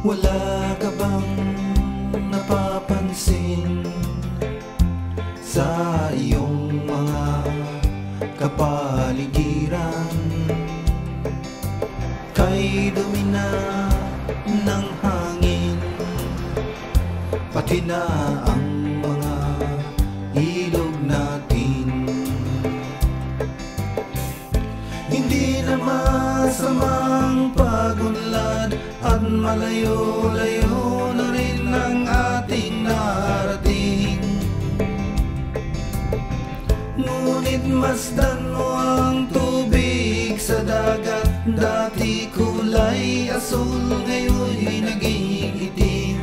Wala ka bang napapansin sa iyong mga kapaligiran? Kay dumi na ng hangin, pati na ang mga ilog natin. Hindi na masamang pagunlad at malayo-layo na rin ang ating narating. Ngunit masdan mo ang tubig sa dagat. Dati kulay asul, ngayon'y naging itim.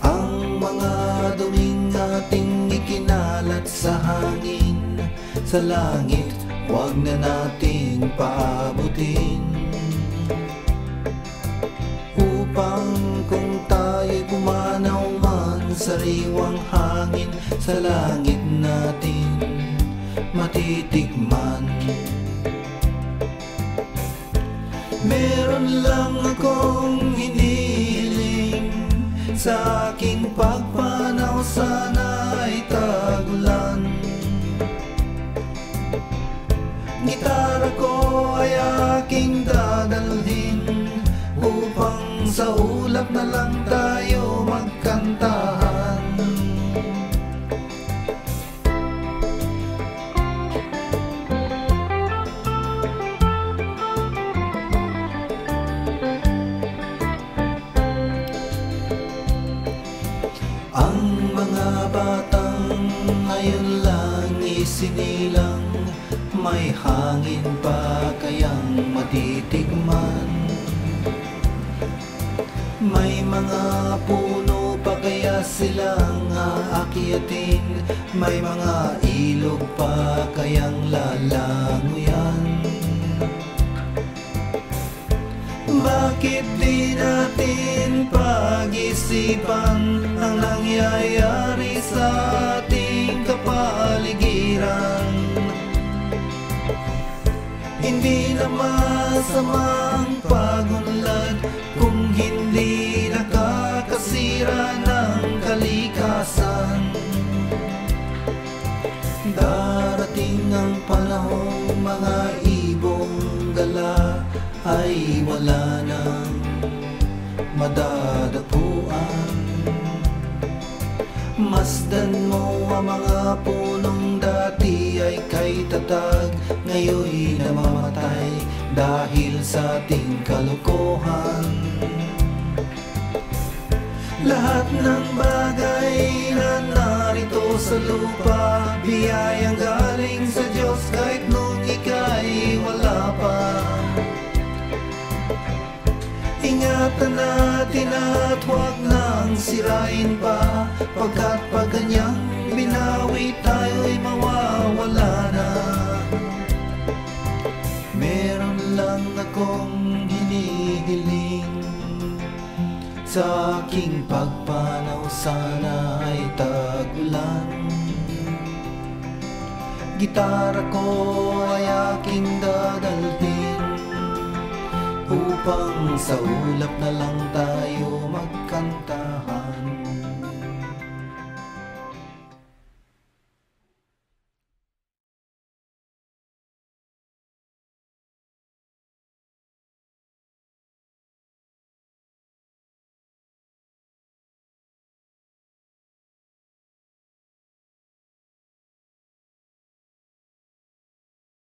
Ang mga duming ating ikinalat sa hangin, sa langit, huwag na nating paabutin. Upang kung tayo'y pumanaw man sa sariwang hangin, sa langit natin matitikman. Meron lang akong hinihiling, sa aking pagpanaw sana ay tagulan. Gitara ko ay aking dadalhin, upang sa ulap na lang tayo magkantahan. Ang mga batang ngayon lang isinilang, may hangin pa kayang matitikman? May mga puno pa kaya silang aakyatin? May mga ilog pa kayang lalanguyan? Bakit di natin pag-isipan ang nangyayari sa ating kapaligiran? Hindi na masamang pagunlad kung hindi nakakasira ng kalikasan. Darating ang panahong mga ibong gala ay wala nang madadapuan. Masdan mo ang mga punong dati ay kay tatag, ngayon'y namamatay dahil sa ating kalokohan. Lahat ng bagay na narito sa lupa, biyayang galing sa Diyos kahit nung ika'y wala pa. Ingatan natin at huwag nang sirain pa, pagkat pag ganyang binawi tayo'y mawawala na. Meron lang akong hinihiling, sa aking pagpanaw sana ay tagulan. Gitara ko ay aking dadalhin, upang sa ulap na lang tayo magkanta.